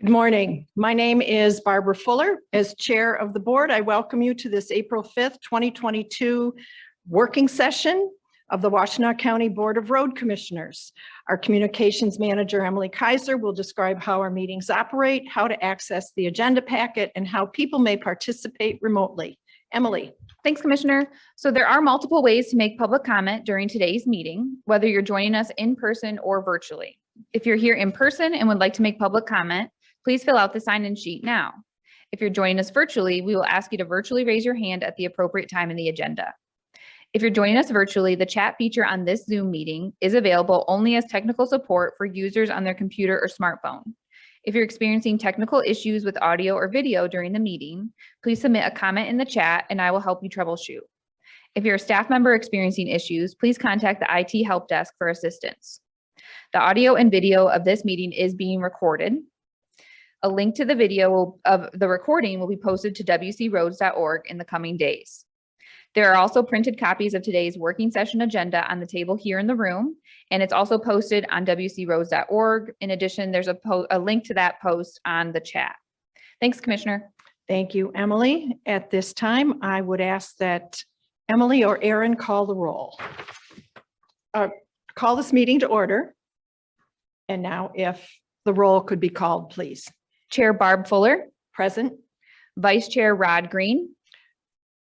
Good morning. My name is Barbara Fuller. As chair of the board, I welcome you to this April 5th, 2022 working session of the Washtenaw County Board of Road Commissioners. Our communications manager, Emily Kaiser, will describe how our meetings operate, how to access the agenda packet, and how people may participate remotely. Emily. Thanks, Commissioner. So there are multiple ways to make public comment during today's meeting, whether you're joining us in person or virtually. If you're here in person and would like to make public comment, please fill out the sign-in sheet now. If you're joining us virtually, we will ask you to virtually raise your hand at the appropriate time in the agenda. If you're joining us virtually, the chat feature on this Zoom meeting is available only as technical support for users on their computer or smartphone. If you're experiencing technical issues with audio or video during the meeting, please submit a comment in the chat and I will help you troubleshoot. If you're a staff member experiencing issues, please contact the IT help desk for assistance. The audio and video of this meeting is being recorded. A link to the video of the recording will be posted to wcroads.org in the coming days. There are also printed copies of today's working session agenda on the table here in the room, and it's also posted on wcroads.org. In addition, there's a link to that post on the chat. Thanks, Commissioner. Thank you, Emily. At this time, I would ask that Emily or Aaron call the roll. Call this meeting to order. And now if the roll could be called, please. Chair Barb Fuller. Present. Vice Chair Rod Green.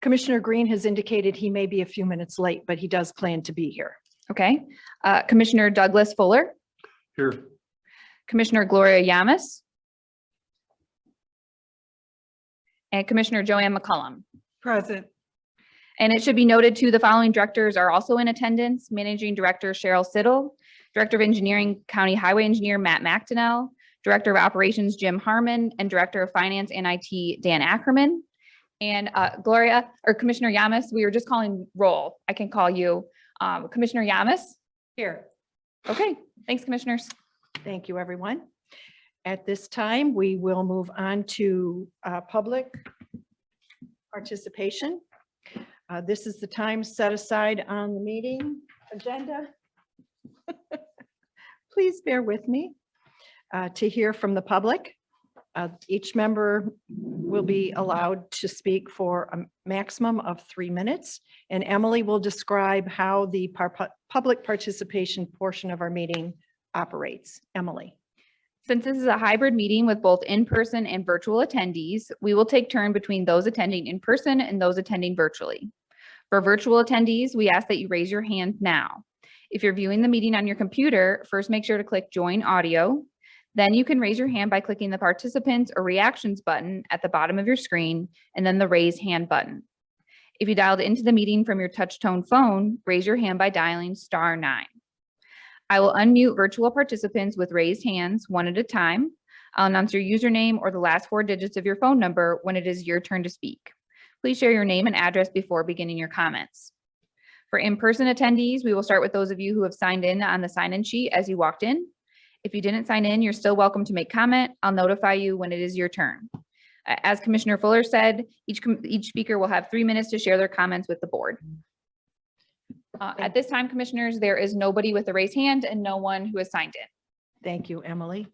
Commissioner Green has indicated he may be a few minutes late, but he does plan to be here. Okay. Commissioner Douglas Fuller. Here. Commissioner Gloria Yamas. And Commissioner Joanne McCullum. Present. And it should be noted too, the following directors are also in attendance: Managing Director Cheryl Siddle, Director of Engineering County Highway Engineer Matt McDonnell, Director of Operations Jim Harmon, and Director of Finance and IT Dan Ackerman. And Gloria or Commissioner Yamas, we were just calling roll. I can call you Commissioner Yamas. Here. Okay, thanks, commissioners. Thank you, everyone. At this time, we will move on to public participation. This is the time set aside on the meeting agenda. Please bear with me to hear from the public. Each member will be allowed to speak for a maximum of 3 minutes, and Emily will describe how the public participation portion of our meeting operates. Emily. Since this is a hybrid meeting with both in-person and virtual attendees, we will take turn between those attending in person and those attending virtually. For virtual attendees, we ask that you raise your hand now. If you're viewing the meeting on your computer, first make sure to click Join Audio. Then you can raise your hand by clicking the Participants or Reactions button at the bottom of your screen, and then the Raise Hand button. If you dialed into the meeting from your touch-tone phone, raise your hand by dialing *9. I will unmute virtual participants with raised hands one at a time. I'll announce your username or the last 4 digits of your phone number when it is your turn to speak. Please share your name and address before beginning your comments. For in-person attendees, we will start with those of you who have signed in on the sign-in sheet as you walked in. If you didn't sign in, you're still welcome to make comment. I'll notify you when it is your turn. As Commissioner Fuller said, each speaker will have 3 minutes to share their comments with the board. At this time, commissioners, there is nobody with a raised hand and no one who has signed in. Thank you, Emily.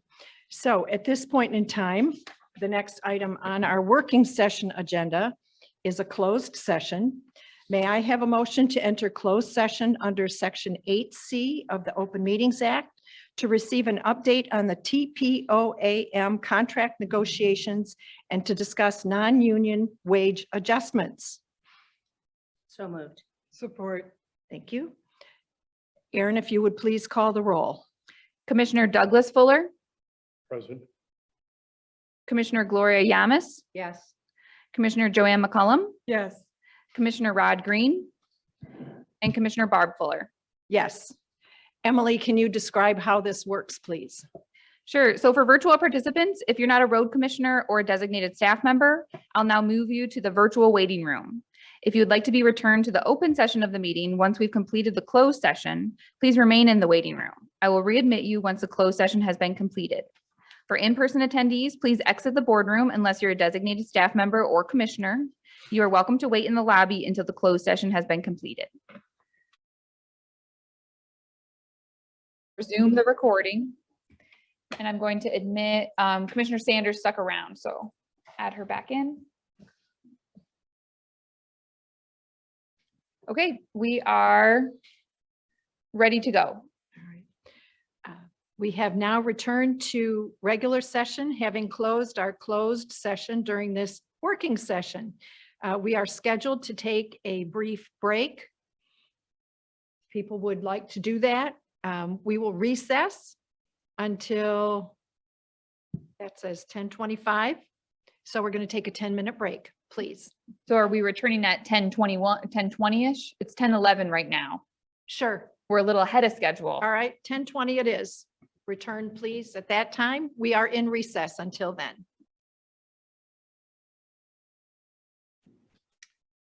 So at this point in time, the next item on our working session agenda is a closed session. May I have a motion to enter closed session under Section 8C of the Open Meetings Act to receive an update on the TPOAM contract negotiations and to discuss non-union wage adjustments? So moved. Support. Thank you. Aaron, if you would please call the roll. Commissioner Douglas Fuller, Present. Commissioner Gloria Yamas, Yes. Commissioner Joanne McCullum, Yes. Commissioner Rod Green, and Commissioner Barb Fuller. Yes. Emily, can you describe how this works, please? Sure. So for virtual participants, if you're not a road commissioner or a designated staff member, I'll now move you to the virtual waiting room. If you would like to be returned to the open session of the meeting once we've completed the closed session, please remain in the waiting room. I will readmit you once the closed session has been completed. For in-person attendees, please exit the boardroom unless you're a designated staff member or commissioner. You are welcome to wait in the lobby until the closed session has been completed. Resume the recording. And I'm going to admit Commissioner Sanders stuck around, so add her back in. Okay, we are ready to go. All right. We have now returned to regular session, having closed our closed session during this working session. We are scheduled to take a brief break. People would like to do that. We will recess until, that says 10:25. So we're going to take a 10-minute break, please. So are we returning at 10:21, 10:20-ish? It's 10:11 right now. Sure. We're a little ahead of schedule. All right, 10:20 it is. Return, please, at that time. We are in recess until then.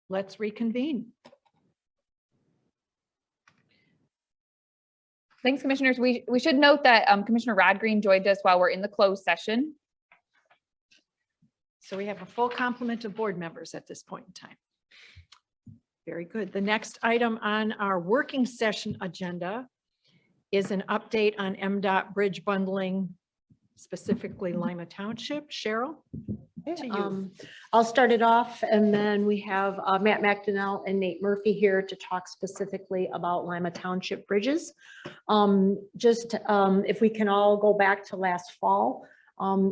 Let's reconvene. Thanks, commissioners. We should note that Commissioner Rodgreen joined us while we're in the closed session. So we have a full complement of board members at this point in time. Very good. The next item on our working session agenda is an update on MDOT bridge bundling, specifically Lima Township. Cheryl? To you. I'll start it off, and then we have Matt McDonnell and Nate Murphy here to talk specifically about Lima Township bridges. If we can all go back to last fall,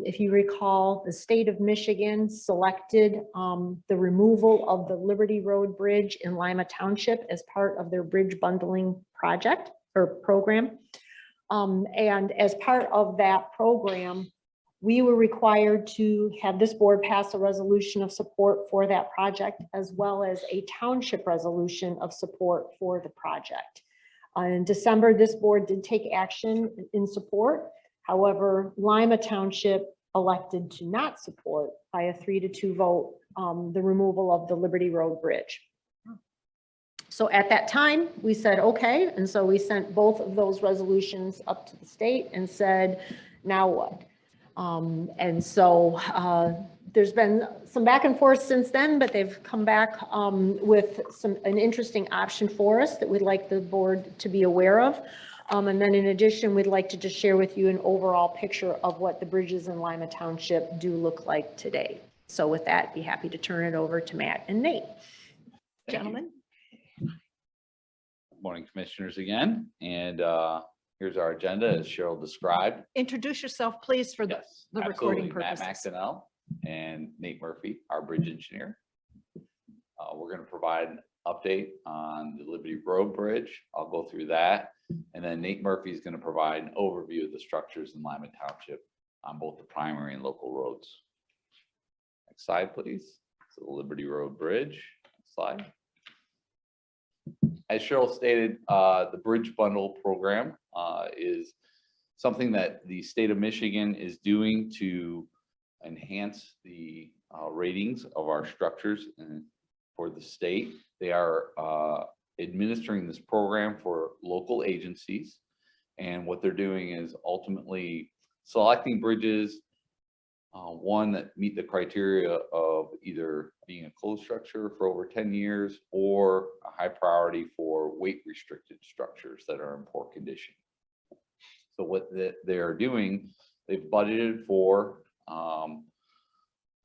if you recall, the state of Michigan selected the removal of the Liberty Road Bridge in Lima Township as part of their bridge bundling project or program. And as part of that program, we were required to have this board pass a resolution of support for that project, as well as a township resolution of support for the project. In December, this board did take action in support. However, Lima Township elected to not support by a 3-2 vote the removal of the Liberty Road Bridge. So at that time, we said, okay. And so we sent both of those resolutions up to the state and said, now what? And so there's been some back and forth since then, but they've come back with an interesting option for us that we'd like the board to be aware of. And then in addition, we'd like to just share with you an overall picture of what the bridges in Lima Township do look like today. So with that, be happy to turn it over to Matt and Nate. Gentlemen. Good morning, commissioners, again. And here's our agenda as Cheryl described. Introduce yourself, please, for the Yes, recording absolutely. Matt purposes. McDonnell and Nate Murphy, our bridge engineer. We're going to provide an update on the Liberty Road Bridge. I'll go through that. And then Nate Murphy is going to provide an overview of the structures in Lima Township on both the primary and local roads. Next slide, please. So the Liberty Road Bridge. Next slide. As Cheryl stated, the Bridge Bundle program is something that the state of Michigan is doing to enhance the ratings of our structures for the state. They are administering this program for local agencies. And what they're doing is ultimately selecting bridges, one that meet the criteria of either being a closed structure for over 10 years or a high priority for weight restricted structures that are in poor condition. So what they're doing, they've budgeted for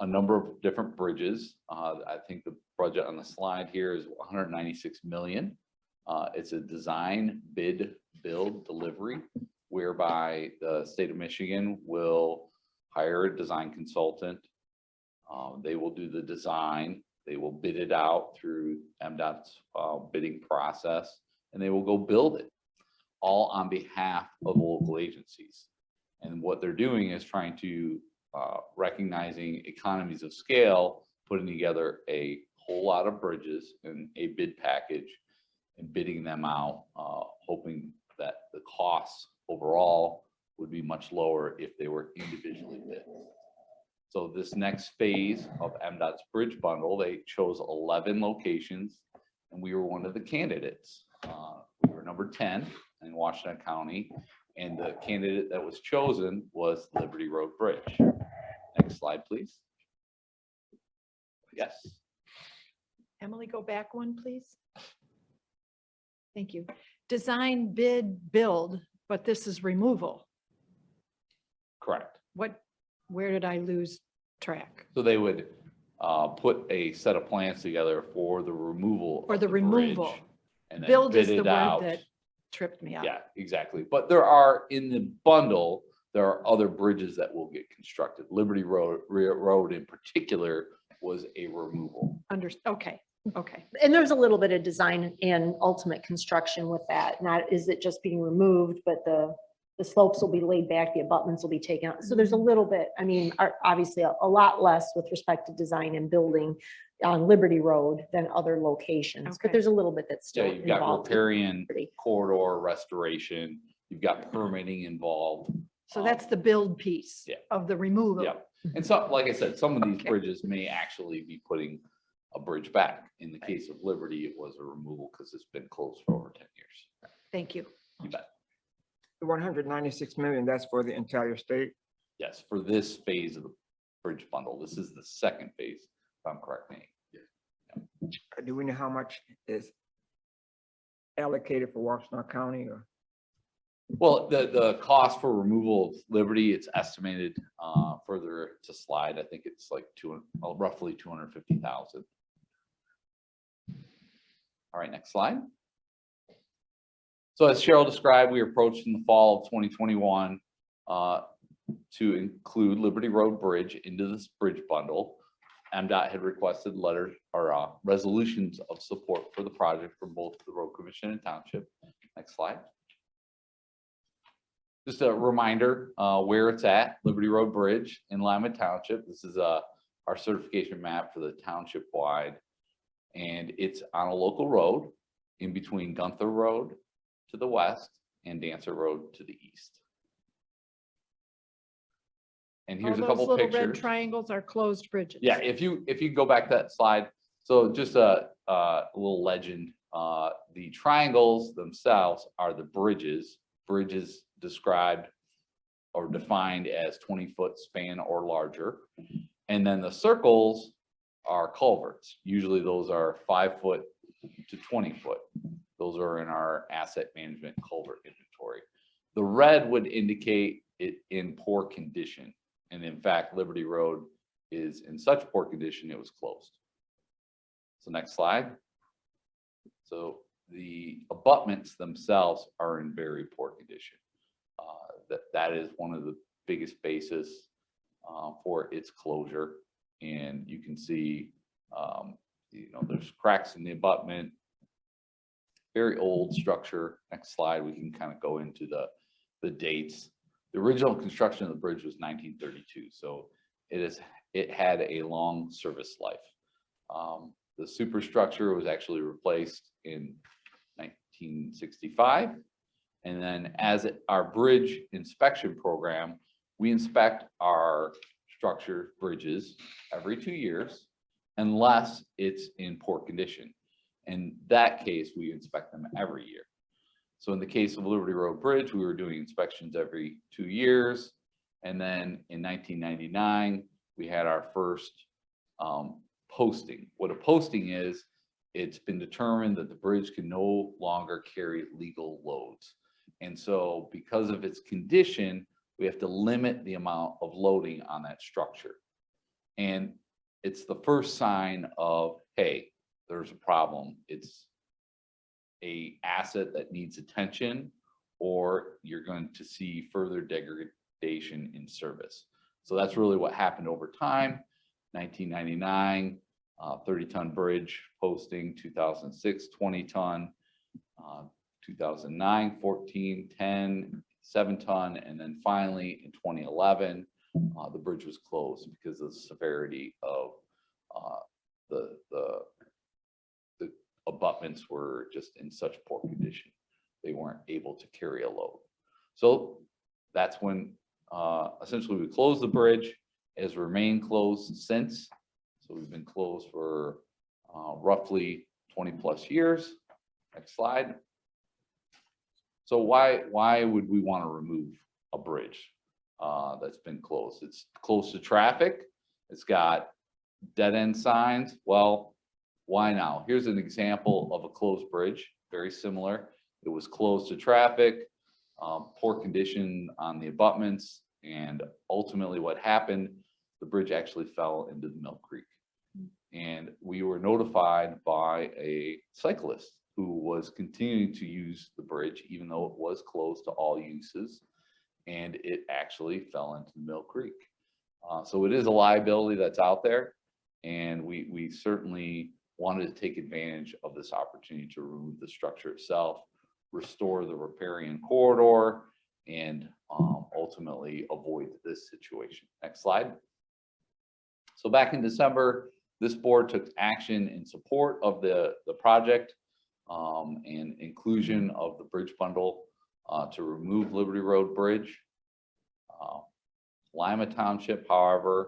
a number of different bridges. I think the budget on the slide here is 196 million. It's a design, bid, build, delivery, whereby the state of Michigan will hire a design consultant. They will do the design. They will bid it out through MDOT's bidding process, and they will go build it, all on behalf of local agencies. And what they're doing is trying to recognizing economies of scale, putting together a whole lot of bridges in a bid package and bidding them out, hoping that the costs overall would be much lower if they were individually bid. So this next phase of MDOT's bridge bundle, they chose 11 locations, and we were one of the candidates. We were number 10 in Washtenaw County, and the candidate that was chosen was Liberty Road Bridge. Next slide, please. Yes. Emily, go back one, please. Thank you. Design, bid, build, but this is removal. Correct. Where did I lose track? So they would put a set of plans together for the removal. Or of the bridge removal. And then Build is bid the it word out. that tripped me up. Yeah, exactly. But there are, in the bundle, there are other bridges that will get constructed. Liberty Road in particular was a removal. Okay. And there's a little bit of design and ultimate construction with that. Not, is it just being removed, but the slopes will be laid back, the abutments will be taken out. So there's a little bit, I mean, obviously a lot less with respect to design and building on Liberty Road than other locations, Okay. but there's a little bit that's Yeah, still you've got involved. riparian corridor restoration, you've got permitting involved. So that's the build piece Yeah. of the removal. Yeah, and so, like I said, some of these Okay. bridges may actually be putting a bridge back. In the case of Liberty, it was a removal because it's been closed for over 10 years. Thank you. You bet. The 196 million, that's for the entire state. Yes, for this phase of the bridge bundle, this is the second phase, if I'm correct, Nate. Do we know how much is allocated for Washtenaw County or? Well, the cost for removal of Liberty, it's estimated further to slide. I think it's like roughly 250,000. All right, next slide. So as Cheryl described, we approached in the fall of 2021 to include Liberty Road Bridge into this bridge bundle. MDOT had requested letters or resolutions of support for the project from both the Road Commission and Township. Next slide. Just a reminder where it's at, Liberty Road Bridge in Lima Township. This is our certification map for the township wide. And it's on a local road in between Gunther Road to the west and Dancer Road to the east. And here's a All couple those little red pictures. triangles are closed bridges. Yeah, if you go back to that slide, so just a little legend. The triangles themselves are the bridges. Bridges described or defined as 20-foot span or larger. And then the circles are culverts. Usually those are 5 foot to 20 foot. Those are in our asset management culvert inventory. The red would indicate it in poor condition. And in fact, Liberty Road is in such poor condition, it was closed. So next slide. So the abutments themselves are in very poor condition. That is one of the biggest basis for its closure. And you can see, there's cracks in the abutment, very old structure. Next slide, we can kind of go into the dates. The original construction of the bridge was 1932, so it had a long service life. The superstructure was actually replaced in 1965. And then as our bridge inspection program, we inspect our structure bridges every 2 years unless it's in poor condition. In that case, we inspect them every year. So in the case of Liberty Road Bridge, we were doing inspections every 2 years. And then in 1999, we had our first posting. What a posting is, it's been determined that the bridge can no longer carry legal loads. And so because of its condition, we have to limit the amount of loading on that structure. And it's the first sign of, hey, there's a problem. It's a asset that needs attention, or you're going to see further degradation in service. So that's really what happened over time. 1999, 30-ton bridge posting, 2006, 20-ton, 2009, 14, 10, 7-ton, and then finally in 2011, the bridge was closed because of the severity of the abutments were just in such poor condition. They weren't able to carry a load. So that's when essentially we closed the bridge. It has remained closed since. So we've been closed for roughly 20 plus years. Next slide. So why would we want to remove a bridge that's been closed? It's close to traffic. It's got dead end signs. Well, why now? Here's an example of a closed bridge, very similar. It was closed to traffic, poor condition on the abutments, And ultimately what happened, the bridge actually fell into the Mill Creek. And we were notified by a cyclist who was continuing to use the bridge, even though it was closed to all uses. And it actually fell into the Mill Creek. So it is a liability that's out there. And we certainly wanted to take advantage of this opportunity to remove the structure itself, restore the riparian corridor, and ultimately avoid this situation. Next slide. So back in December, this board took action in support of the project and inclusion of the bridge bundle to remove Liberty Road Bridge. Lima Township, however,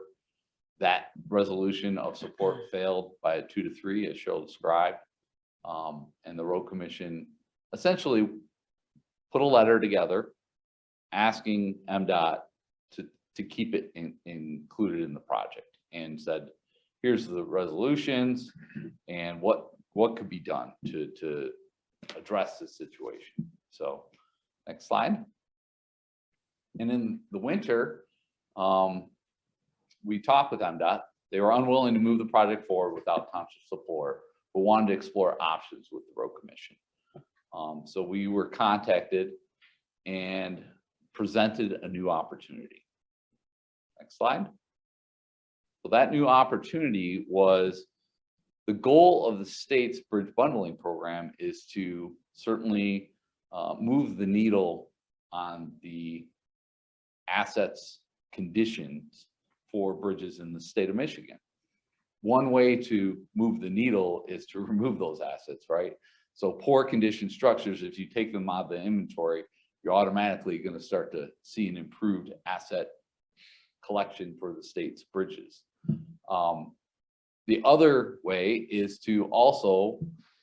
that resolution of support failed by a 2-3, as Cheryl described. And the road commission essentially put a letter together asking MDOT to keep it included in the project, and said, here's the resolutions and what could be done to address this situation. So next slide. And in the winter, we talked with MDOT. They were unwilling to move the project forward without township support, but wanted to explore options with the road commission. So we were contacted and presented a new opportunity. Next slide. So that new opportunity was, the goal of the state's bridge bundling program is to certainly move the needle on the assets conditions for bridges in the state of Michigan. One way to move the needle is to remove those assets, right? So poor condition structures, if you take them out of the inventory, you're automatically going to start to see an improved asset collection for the state's bridges. The other way is to also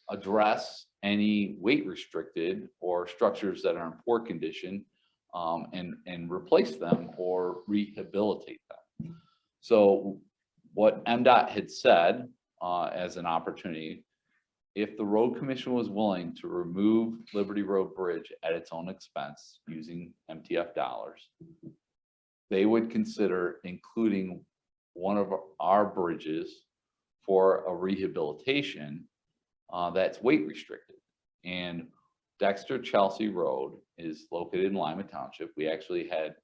address any weight restricted or structures that are in poor condition and replace them or rehabilitate them. So what MDOT had said as an opportunity, if the road commission was willing to remove Liberty Road Bridge at its own expense using MTF dollars, they would consider including one of our bridges for a rehabilitation that's weight restricted. And Dexter Chelsea Road is located in Lima Township. We actually had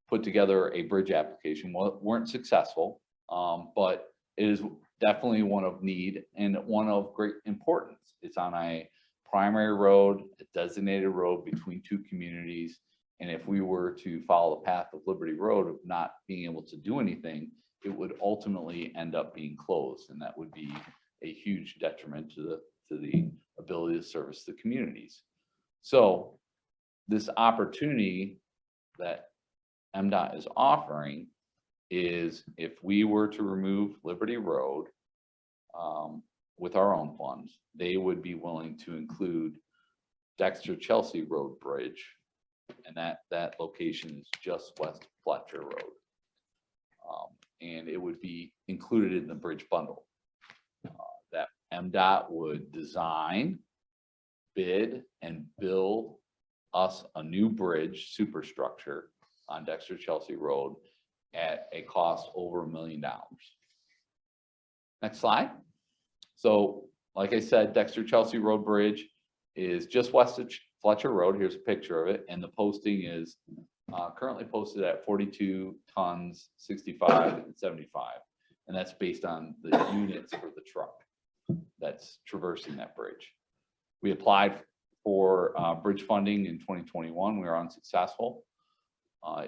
put together a bridge application, weren't successful, but it is definitely one of need and one of great importance. It's on a primary road, a designated road between two communities. And if we were to follow the path of Liberty Road of not being able to do anything, it would ultimately end up being closed. And that would be a huge detriment to the ability to service the communities. So this opportunity that MDOT is offering is, if we were to remove Liberty Road with our own funds, they would be willing to include Dexter Chelsea Road Bridge, and that location is just west of Fletcher Road. And it would be included in the bridge bundle that MDOT would design, bid, and build us a new bridge superstructure on Dexter Chelsea Road at a cost over $1 million. Next slide. So like I said, Dexter Chelsea Road Bridge is just west of Fletcher Road. Here's a picture of it. And the posting is currently posted at 42 tons, 65 and 75. And that's based on the units for the truck that's traversing that bridge. We applied for bridge funding in 2021. We were unsuccessful.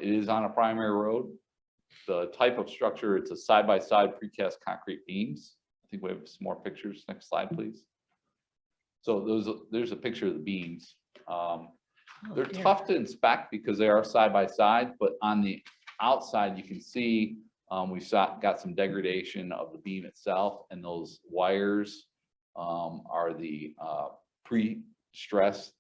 It is on a primary road. The type of structure, it's a side-by-side precast concrete beams. I think we have some more pictures. Next slide, please. So there's a picture of the beams. They're tough to inspect because they are side-by-side, but on the outside, you can see we've got some degradation of the beam itself, and those wires are the pre-stress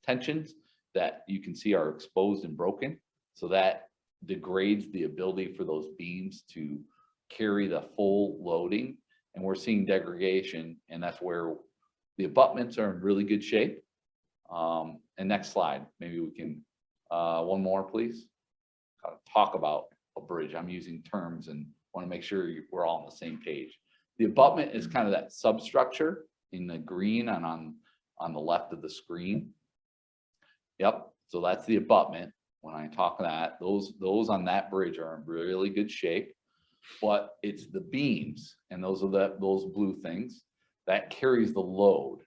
tensions that you can see are exposed and broken. So that degrades the ability for those beams to carry the full loading, and we're seeing degradation, and that's where the abutments are in really good shape. And next slide, maybe we can, one more, please. kind of talk about a bridge. I'm using terms and want to make sure we're all on the same page. The abutment is kind of that substructure in the green and on the left of the screen. Yep, so that's the abutment. When I talk that, those on that bridge are in really good shape, but it's the beams, and those are those blue things that carries the load.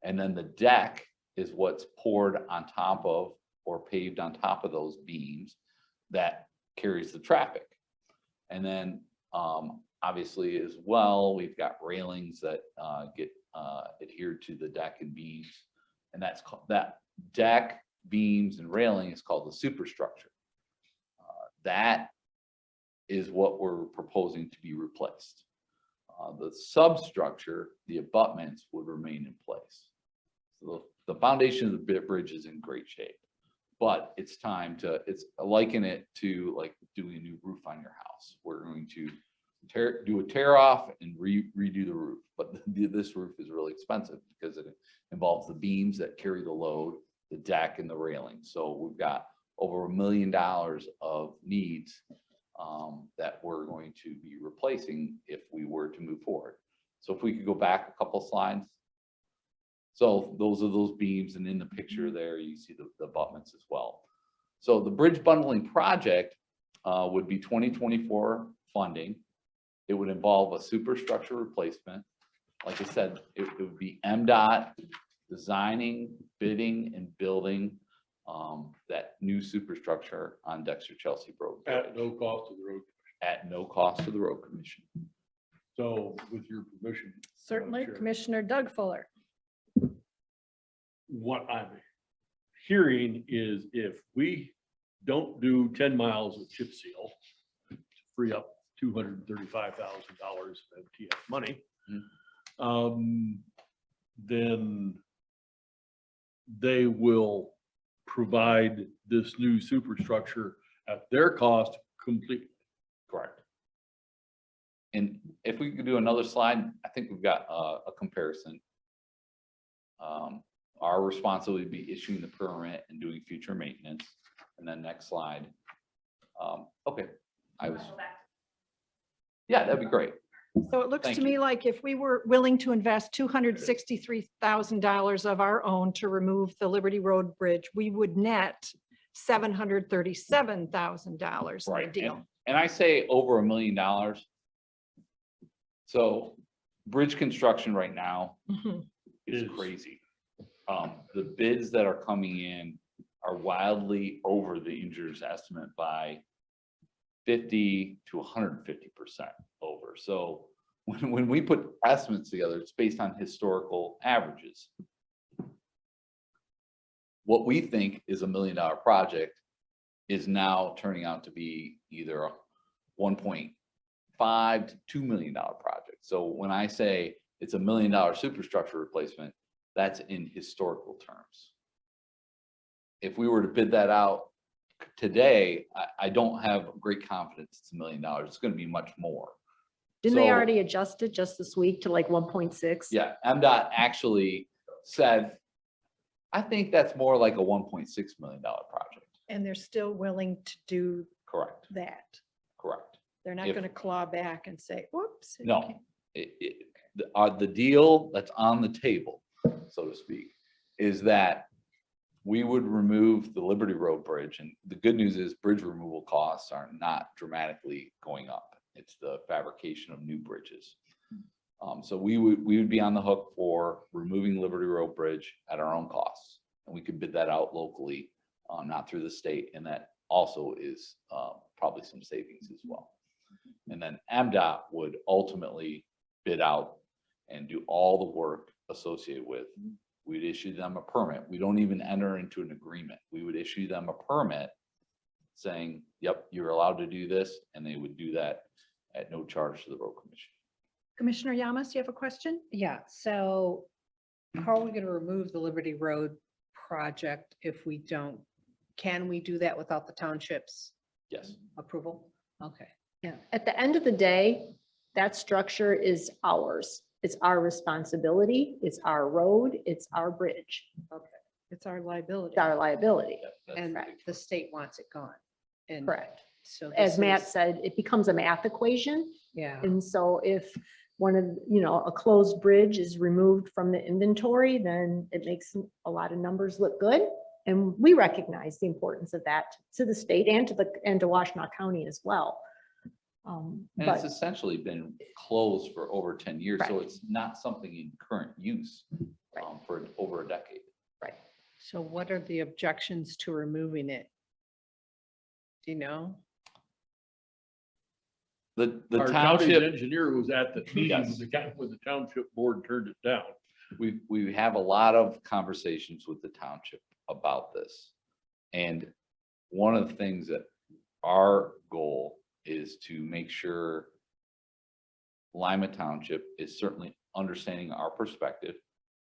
And then the deck is what's poured on top of or paved on top of those beams that carries the traffic. And then obviously as well, we've got railings that get adhered to the deck and beams, and that's called, that deck, beams, and railing is called the superstructure. That is what we're proposing to be replaced. The substructure, the abutments, would remain in place. So the foundation of the bridge is in great shape, but it's time to, it's liken it to like doing a new roof on your house. We're going to do a tear off and redo the roof, but this roof is really expensive because it involves the beams that carry the load, the deck, and the railing. So we've got over $1 million of needs that we're going to be replacing if we were to move forward. So if we could go back a couple slides. So those are those beams, and in the picture there you see the abutments as well. So the bridge bundling project would be 2024 funding. It would involve a superstructure replacement. Like I said, it would be MDOT designing, bidding, and building that new superstructure on Dexter Chelsea Road. At no cost to the road. At no cost to the road commission. So with your permission. Certainly, Chair, Commissioner Doug Fuller. what I'm hearing is if we don't do 10 miles of chip seal to free up $235,000 of TF money, then they will provide this new superstructure at their cost completely. Correct. And if we could do another slide, I think we've got a comparison. Our responsibility would be issuing the permit and doing future maintenance. And then next slide. Okay, yeah, that'd be great. So it looks Thank to me you. like if we were willing to invest $263,000 of our own to remove the Liberty Road Bridge, we would net $737,000 in the Right. deal. And I say over $1 million. So bridge construction right now Mhm. is Is. crazy. The bids that are coming in are wildly over the engineer's estimate by 50 to 150% over. So when we put estimates together, it's based on historical averages. What we think is $1 million project is now turning out to be either a 1.5 to $2 million project. So when I say it's $1 million superstructure replacement, that's in historical terms. If we were to bid that out today, I don't have great confidence it's $1 million. It's going to be much more. Didn't they So- already adjust it just this week to like 1.6? Yeah, MDOT actually said, I think that's more like a $1.6 million project. And they're still willing to do Correct, that. correct. They're not If- going to claw back and say, whoops. it No. can't." The deal that's on the table, so to speak, is that we would remove the Liberty Road Bridge. And the good news is bridge removal costs are not dramatically going up. It's the fabrication of new bridges. So we would be on the hook for removing Liberty Road Bridge at our own costs. And we could bid that out locally, not through the state. And that also is probably some savings as well. And then MDOT would ultimately bid out and do all the work associated with. We'd issue them a permit. We don't even enter into an agreement. We would issue them a permit saying, yep, you're allowed to do this. And they would do that at no charge to the road commission. Commissioner Yamas, you have a question? Yeah, so how are we going to remove the Liberty Road project if we don't? Can we do that without the township's Yes, approval? Okay. Yeah, at the end of the day, that structure is ours. It's our responsibility. It's our road. It's our bridge. It's our liability. It's our liability. that's And the big the state wants it gone. And Correct. so As this Matt is- said, it becomes a math equation. Yeah, And so if one of, a closed bridge is removed from the inventory, then it makes a lot of numbers look good. And we recognize the importance of that to the state and to Washtenaw County as well. And it's But essentially been closed for over 10 years, so Right. it's not something in current use Right. for over a decade. so what are the objections to removing it? Do you know? The Our county's township, engineer was at the meeting Yes. when the township board turned it down. we have a lot of conversations with the township about this. And one of the things that our goal is to make sure Lima Township is certainly understanding our perspective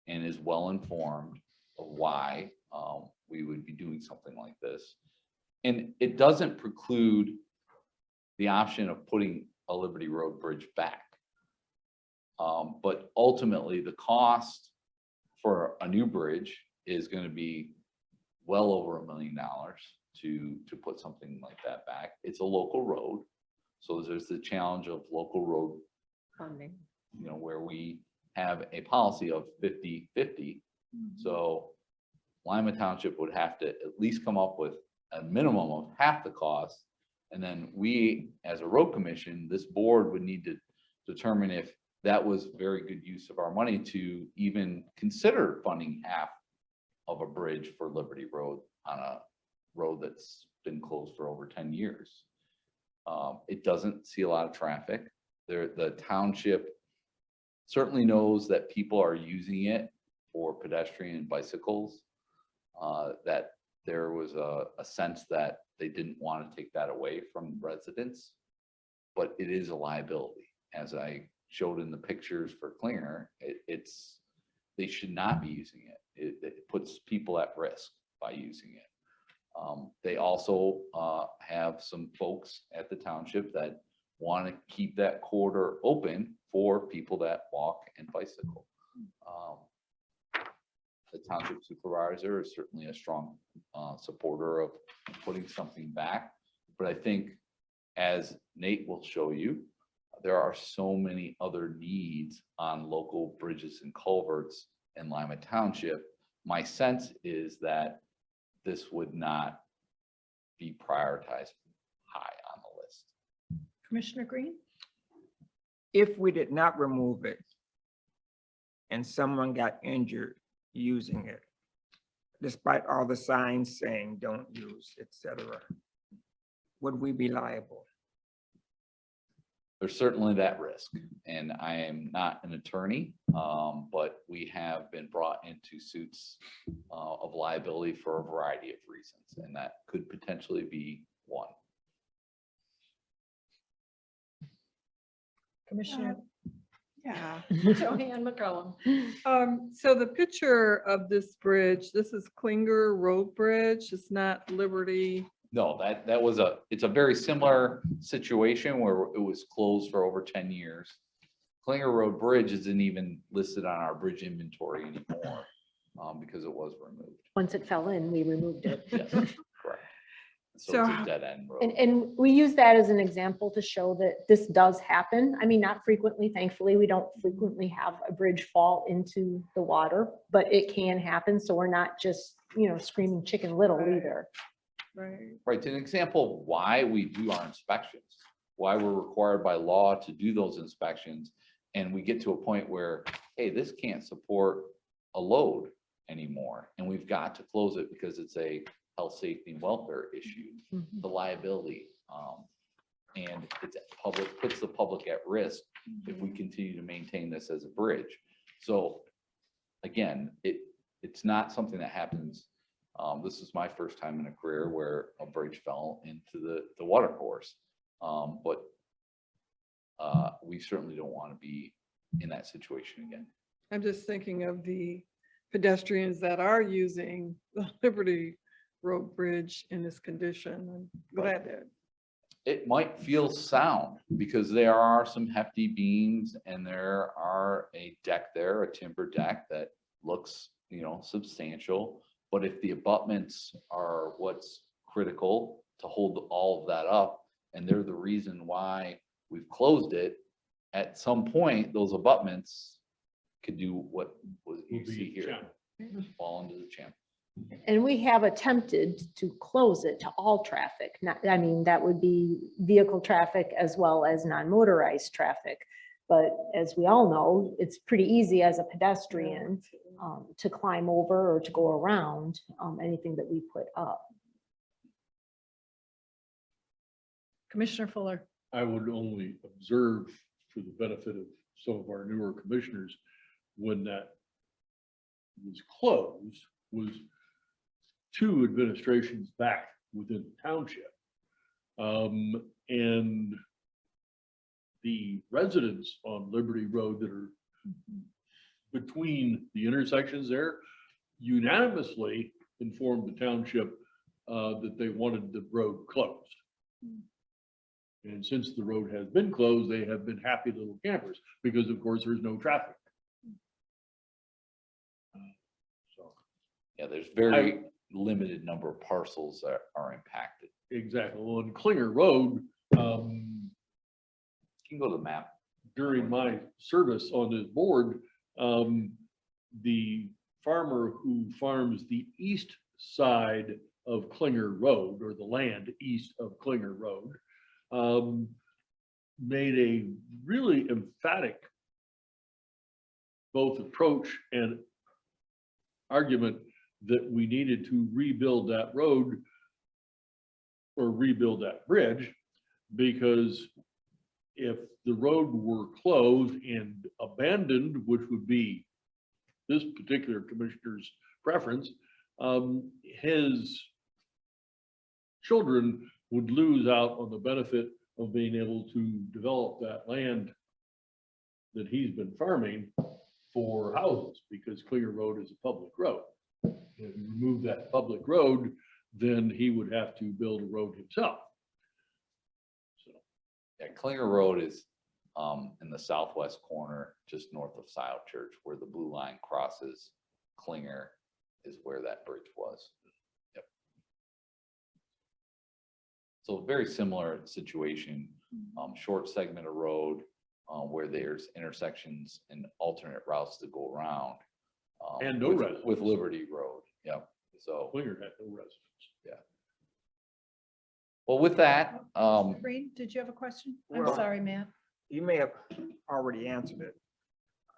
and is well informed of why we would be doing something like this. And it doesn't preclude the option of putting a Liberty Road bridge back. But ultimately, the cost for a new bridge is going to be well over $1 million to put something like that back. It's a local road. So there's the challenge of local road, Funding. where we have a policy of 50-50. So Lima Township would have to at least come up with a minimum of half the cost. And then we, as a road commission, this board would need to determine if that was very good use of our money to even consider funding half of a bridge for Liberty Road on a road that's been closed for over 10 years. It doesn't see a lot of traffic there. The township certainly knows that people are using it for pedestrian and bicycles, that there was a sense that they didn't want to take that away from residents, but it is a liability. As I showed in the pictures for Klinger, they should not be using it. It puts people at risk by using it. They also have some folks at the township that want to keep that corridor open for people that walk and bicycle. The township supervisor is certainly a strong supporter of putting something back. But I think, as Nate will show you, there are so many other needs on local bridges and culverts in Lima Township. My sense is that this would not be prioritized high on the list. Commissioner Green? If we did not remove it and someone got injured using it, despite all the signs saying don't use, etc., would we be liable? There's certainly that risk, and I am not an attorney, but we have been brought into suits of liability for a variety of reasons, and that could potentially be one. Commissioner Yeah, Joanne McCollum. so the picture of this bridge, this is Klinger Road Bridge, it's not Liberty. No, it's a very similar situation where it was closed for over 10 years. Klinger Road Bridge isn't even listed on our bridge inventory anymore because it was removed. once it fell in, we removed it. Yes, correct. So it's a dead end road. And we use that as an example to show that this does happen. I mean, not frequently, thankfully, we don't frequently have a bridge fall into the water, but it can happen. So we're not just, screaming Chicken Little either. Right. Right, it's an example of why we do our inspections, why we're required by law to do those inspections. And we get to a point where, hey, this can't support a load anymore. And we've got to close it because it's a health, safety, and welfare issue, the liability. And it's puts the public at risk if we continue to maintain this as a bridge. So again, it's not something that happens. This is my first time in a career where a bridge fell into the water course. But we certainly don't want to be in that situation again. I'm just thinking of the pedestrians that are using the Liberty Road Bridge in this condition. I'm glad that. It might feel sound because there are some hefty beams and there are a deck there, a timber deck that looks, substantial. But if the abutments are what's critical to hold all of that up. And they're the reason why we've closed it. At some point, those abutments could do what you Will see be here, channel. fall into the channel. And we have attempted to close it to all traffic. Not, I mean, that would be vehicle traffic as well as non-motorized traffic. But as we all know, it's pretty easy as a pedestrian to climb over or to go around anything that we put up. Commissioner Fuller. I would only observe for the benefit of some of our newer commissioners, when that was closed, was 2 administrations back within the township. And the residents on Liberty Road that are between the intersections there unanimously informed the township that they wanted the road closed. And since the road has been closed, they have been happy little campers because of course there's no traffic. So, Yeah, there's very limited number of parcels that are impacted. exactly. Well, on Klinger Road, You can go to the map. during my service on this board, the farmer who farms the east side of Klinger Road, or the land east of Klinger Road, made a really emphatic both approach and argument that we needed to rebuild that road or rebuild that bridge, because if the road were closed and abandoned, which would be this particular commissioner's preference, his children would lose out on the benefit of being able to develop that land that he's been farming for houses, because Klinger Road is a public road. If you remove that public road, then he would have to build a road himself. So, Yeah, Klinger Road is in the southwest corner, just north of Scioto Church, where the blue line crosses Klinger is where that bridge was. Yep. So very similar situation, short segment of road where there's intersections and alternate routes to go around. And no with residents. Liberty Road, yep. So, Klinger had no residents. well, with that, Green, did you have a question? I'm Well- sorry, Matt. You may have already answered it,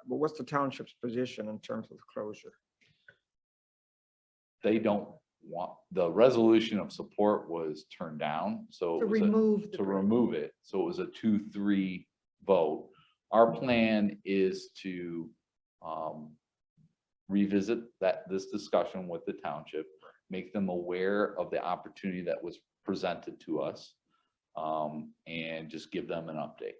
but what's the township's position in terms of the closure? they don't want, the resolution of support was turned down, so. To it was a- remove the To bridge. remove it, so it was a 2-3 vote. Our plan is to revisit this discussion with the township, make them aware of the opportunity that was presented to us, and just give them an update.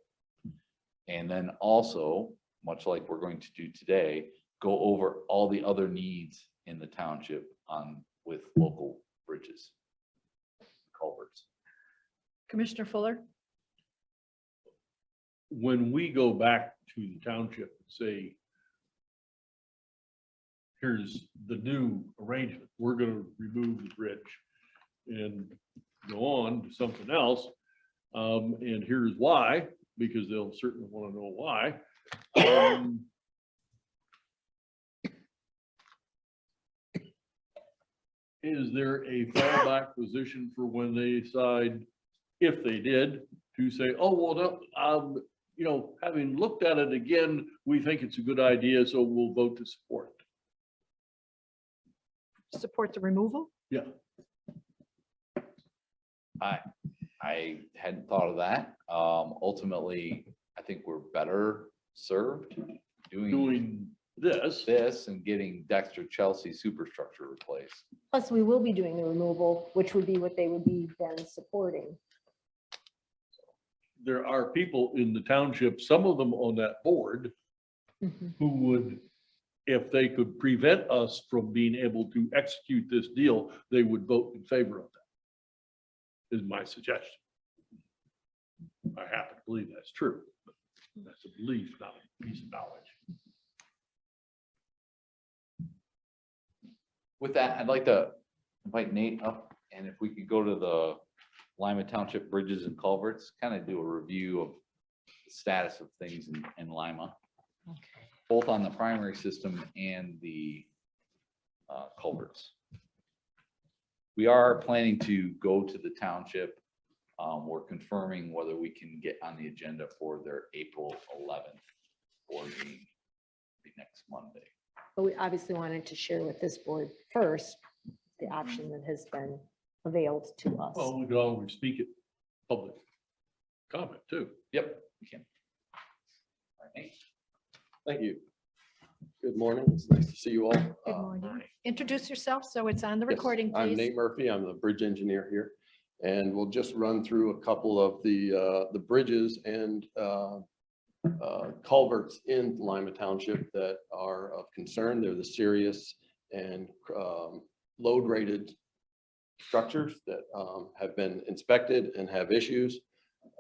And then also, much like we're going to do today, go over all the other needs in the township with local bridges, culverts. Commissioner Fuller? When we go back to the township and say, here's the new arrangement, we're gonna remove the bridge and go on to something else. And here's why, because they'll certainly want to know why. Is there a fallback position for when they decide, if they did, to say, oh, well, no, you know, having looked at it again, we think it's a good idea, so we'll vote to support it. Support the removal? Yeah, I hadn't thought of that. Ultimately, I think we're better served doing this and getting Dexter Chelsea superstructure replaced. Plus, we will be doing the removal, which would be what they would be then supporting. there are people in the township, some of them on that board, who would, if they could prevent us from being able to execute this deal, they would vote in favor of that, is my suggestion. I happen to believe that's true. But that's a belief, not a piece of knowledge. With that, I'd like to invite Nate up And if we could go to the Lima Township Bridges and Culverts, kind of do a review of the status of things in Lima, both on the primary system and the culverts. We are planning to go to the township. We're confirming whether we can get on the agenda for their April 11th board meeting, be next Monday. But we obviously wanted to share with this board first, the option that has been availed to us. Well, we could always speak at public comment too. Yep, we can. All right. Thank you. Good morning. It's nice to see you all. Good morning. Introduce yourself so it's on the Yes, recording, I'm please. Nate Murphy. I'm the bridge engineer here. And we'll just run through a couple of the bridges and culverts in Lima Township that are of concern. They're the serious and load rated structures that have been inspected and have issues.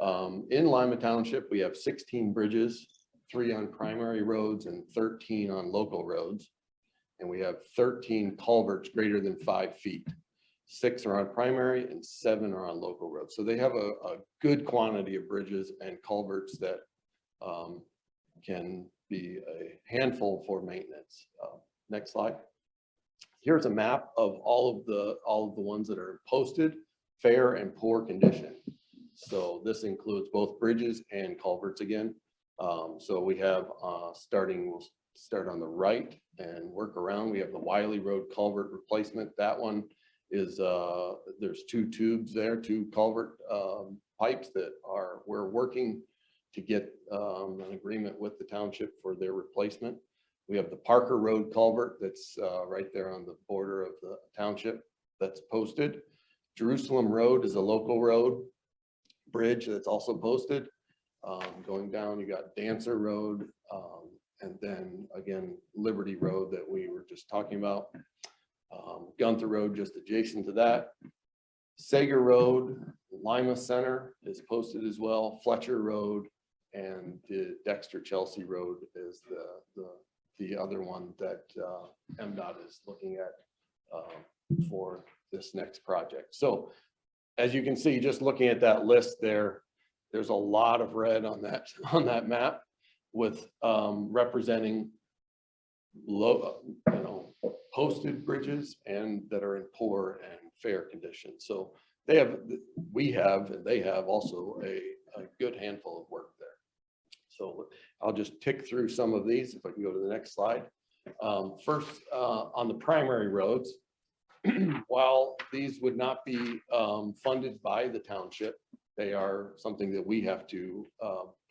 In Lima Township, we have 16 bridges, 3 on primary roads and 13 on local roads. And we have 13 culverts greater than 5 feet. 6 are on primary and 7 are on local roads. So they have a good quantity of bridges and culverts that can be a handful for maintenance. Next slide. Here's a map of all of the ones that are posted, fair and poor condition. So this includes both bridges and culverts again. So we have we'll start on the right and work around. We have the Wiley Road culvert replacement. That one is there's 2 tubes there, 2 culvert pipes that we're working to get an agreement with the township for their replacement. We have the Parker Road culvert that's right there on the border of the township that's posted. Jerusalem Road is a local road bridge that's also posted. Going down, you got Dancer Road, and then again, Liberty Road that we were just talking about. Gunther Road just adjacent to that. Sega Road, Lima Center is posted as well. Fletcher Road and the Dexter Chelsea Road is the other one that MDOT is looking at for this next project. So as you can see, just looking at that list there, there's a lot of red on that map with representing low, posted bridges and that are in poor and fair condition. So we have, and they have also a good handful of work there. So I'll just tick through some of these if I can go to the next slide. First, on the primary roads, while these would not be funded by the township, they are something that we have to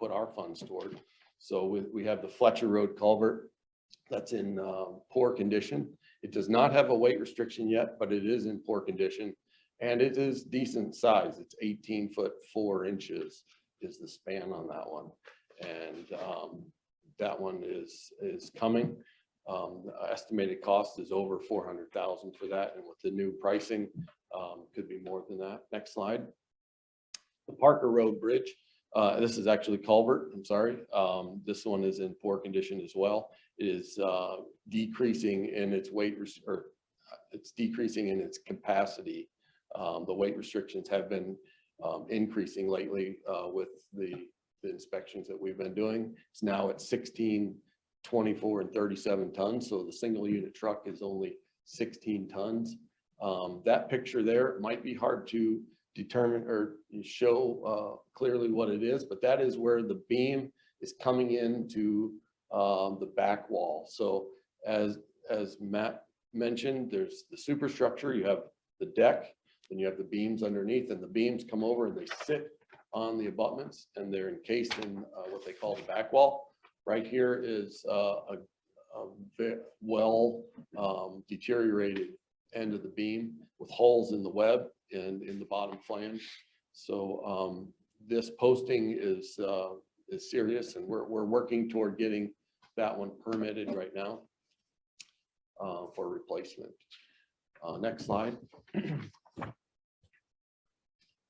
put our funds toward. So we have the Fletcher Road culvert that's in poor condition. It does not have a weight restriction yet, but it is in poor condition and it is decent size. It's 18 foot 4 inches is the span on that one. And that one is coming. The estimated cost is over 400,000 for that. And with the new pricing, could be more than that. Next slide. The Parker Road Bridge. This is actually culvert. I'm sorry. This one is in poor condition as well. It is decreasing in its weight, or it's decreasing in its capacity. The weight restrictions have been increasing lately with the inspections that we've been doing. It's now at 16, 24, and 37 tons. So the single unit truck is only 16 tons. That picture there might be hard to determine or show clearly what it is, but that is where the beam is coming into the back wall. So as Matt mentioned, there's the superstructure, you have the deck, then you have the beams underneath, and the beams come over and they sit on the abutments and they're encased in what they call the back wall. Right here is a well deteriorated end of the beam with holes in the web and in the bottom flange. So this posting is serious, and we're working toward getting that one permitted right now for replacement. Next slide.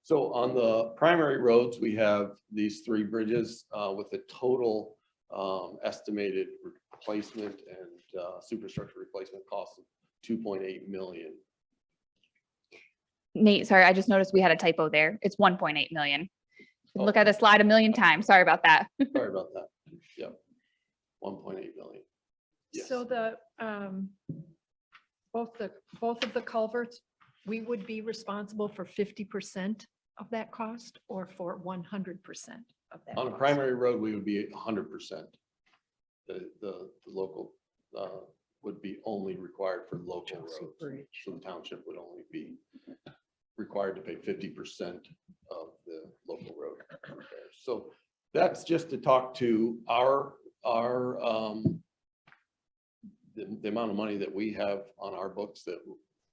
So on the primary roads, we have these 3 bridges with a total estimated replacement and superstructure replacement cost of $2.8 million. Nate, sorry, I just noticed we had a typo there. It's 1.8 million. Look at the slide a million times. Sorry about that. Sorry about that. Yep. 1.8 million. Yes. So both of the culverts, we would be responsible for 50% of that cost or for 100% of that? On a cost? primary road, we would be 100%. The local would be only required for local roads. So the township would only be required to pay 50% of the local road repairs. So that's just to talk to the amount of money that we have on our books that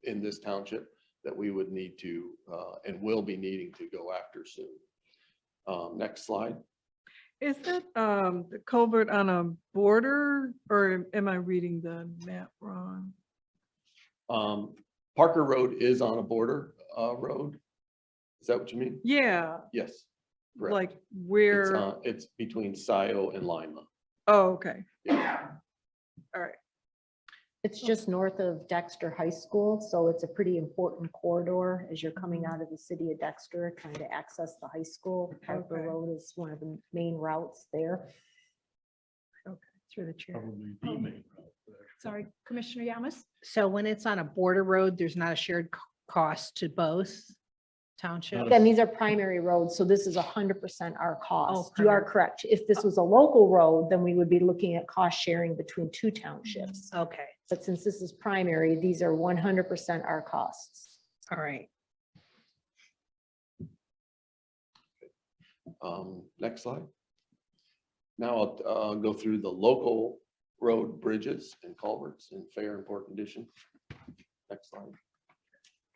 in this township that we would need to and will be needing to go after soon. Next slide. Is that the culvert on a border, or am I reading the map wrong? Parker Road is on a border road. Is that what you mean? Yeah, Yes. Correct. like where, It's between Scio and Lima. oh, okay, Yeah. all right. It's just north of Dexter High School, so it's a pretty important corridor as you're coming out of the city of Dexter, trying to access the high school. Parker Okay. Road is one of the main routes there. Through the chair. Probably the main route, but actually- Sorry, Commissioner Yamas? So when it's on a border road, there's not a shared cost to both townships? Again, these are primary roads, so this is 100% our cost. Oh, You are primary. correct. If this was a local road, then we would be looking at cost sharing between two townships. Okay, But since this is primary, these are 100% our costs. all right. Next slide. Now I'll go through the local road bridges and culverts in fair and poor condition. Next slide.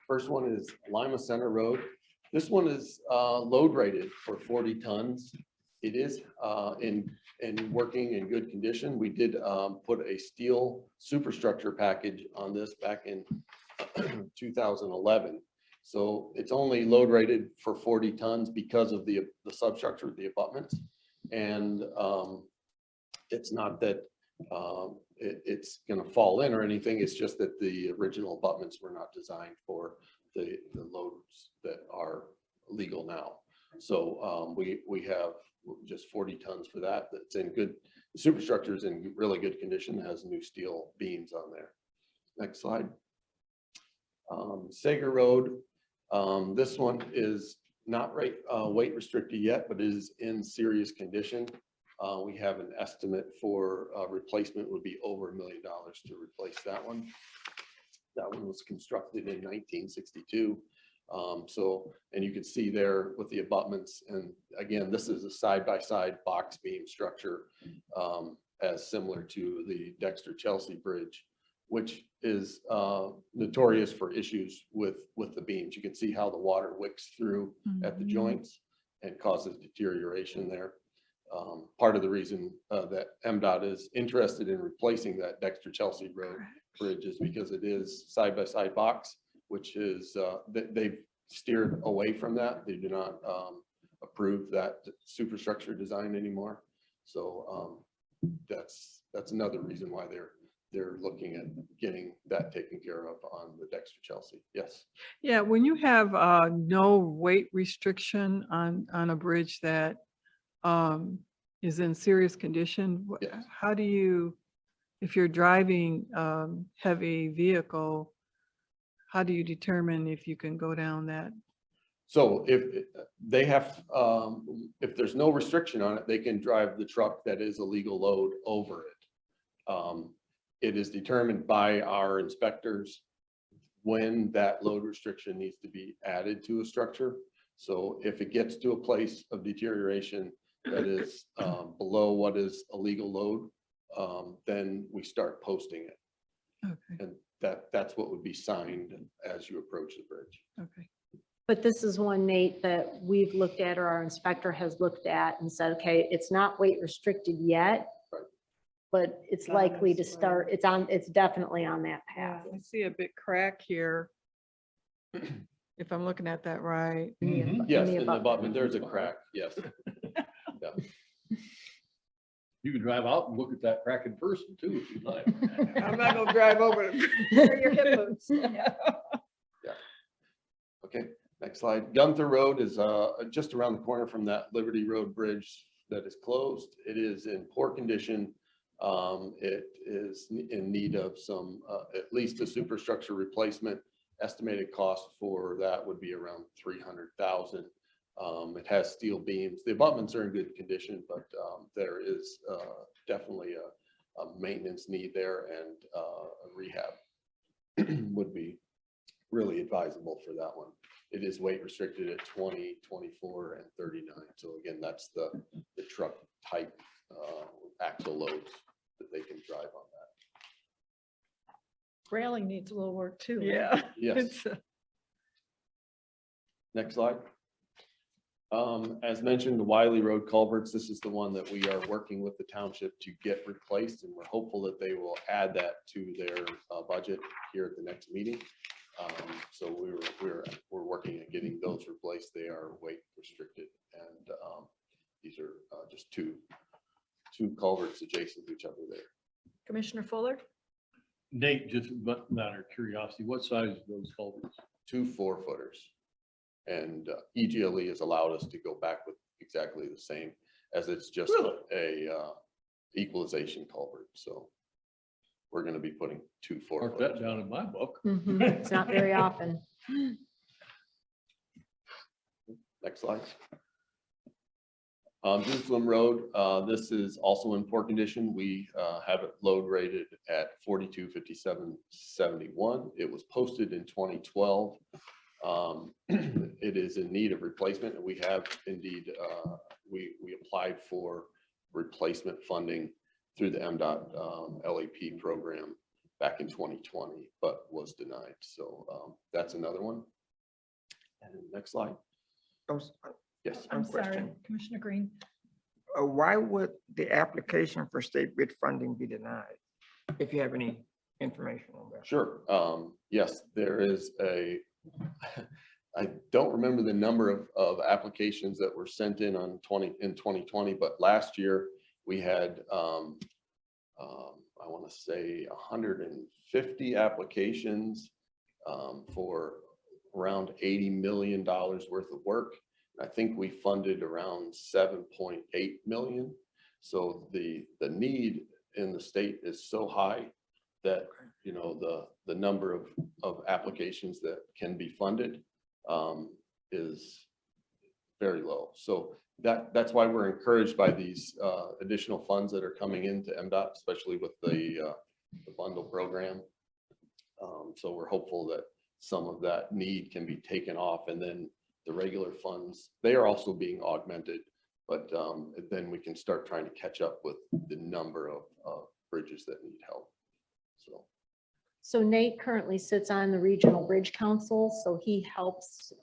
First one is Lima Center Road. This one is load rated for 40 tons. It is in working in good condition. We did put a steel superstructure package on this back in 2011. So it's only load rated for 40 tons because of the substructure of the abutments. And it's not that it's going to fall in or anything. It's just that the original abutments were not designed for the loads that are legal now. So we have just 40 tons for that. That's in good, the superstructure is in really good condition, has new steel beams on there. Next slide. Sega Road. This one is not weight restricted yet, but is in serious condition. We have an estimate for replacement would be over $1 million to replace that one. That one was constructed in 1962. And you can see there with the abutments, and again, this is a side-by-side box beam structure as similar to the Dexter Chelsea Bridge, which is notorious for issues with the beams. You can see how the water wicks through at the joints and causes deterioration there. Part of the reason that MDOT is interested in replacing that Dexter Chelsea Road Bridge is because it is side-by-side box, which is they've steered away from that. They do not approve that superstructure design anymore. So that's another reason why they're looking at getting that taken care of on the Dexter Chelsea. Yes. Yeah, when you have no weight restriction on a bridge that is in serious condition, Yes. how do you, if you're driving heavy vehicle, how do you determine if you can go down that? So if they have, if there's no restriction on it, they can drive the truck that is a legal load over it. It is determined by our inspectors when that load restriction needs to be added to a structure. So if it gets to a place of deterioration that is below what is a legal load, then we start posting it. Okay, And that's what would be signed as you approach the bridge. okay. But this is one, Nate, that we've looked at, or our inspector has looked at and said, okay, it's not weight restricted yet, Right. but it's It's on likely to this start, it's definitely on that Yeah, path. I see a big crack here. If I'm looking at that right. Yes, in the abutment, there's a crack, yes. You can drive out and look at that crack in person too, if you'd like. I'm not gonna drive over it. Wear your hip boots. Okay, next slide. Gunther Road is just around the corner from that Liberty Road bridge that is closed. It is in poor condition. It is in need of some, at least a superstructure replacement. Estimated cost for that would be around 300,000. It has steel beams. The abutments are in good condition, but there is definitely a maintenance need there, and a rehab would be really advisable for that one. It is weight restricted at 20, 24, and 39. So again, that's the truck type axle loads that they can drive on that. Railing needs a little work too. right? Yeah. Yes. It's, Next slide. As mentioned, the Wiley Road culverts, this is the one that we are working with the township to get replaced, and we're hopeful that they will add that to their budget here at the next meeting. So we're working at getting those replaced. They are weight restricted, and these are just two culverts adjacent to each other there. Commissioner Fuller? Nate, just matter of curiosity, what size are those culverts? 2 4-footers. And EGLE has allowed us to go back with exactly the same, as it's just Really? a equalization culvert. So we're going to be putting 2 Mark 4-footers. that down in my book. Mhm. It's not very often. Next slide. Jerusalem Road, this is also in poor condition. We have it load rated at 4257.71. It was posted in 2012. It is in need of replacement, and we have indeed, we applied for replacement funding through the MDOT LAP program back in 2020, but was denied. So that's another one. And next slide. Yes. I'm One question. sorry, Commissioner Green. Why would the application for state bid funding be denied? If you have any information on that. Sure. Yes, there is I don't remember the number of applications that were sent in in 2020, but last year we had, I want to say 150 applications for around $80 million worth of work. I think we funded around 7.8 million. So the need in the state is so high that, you know, the number of applications that can be funded is very low. So that's why we're encouraged by these additional funds that are coming into MDOT, especially with the bundle program. So we're hopeful that some of that need can be taken off, and then the regular funds, they are also being augmented, but then we can start trying to catch up with the number of bridges that need help. So Nate currently sits on the Regional Bridge Council, so he helps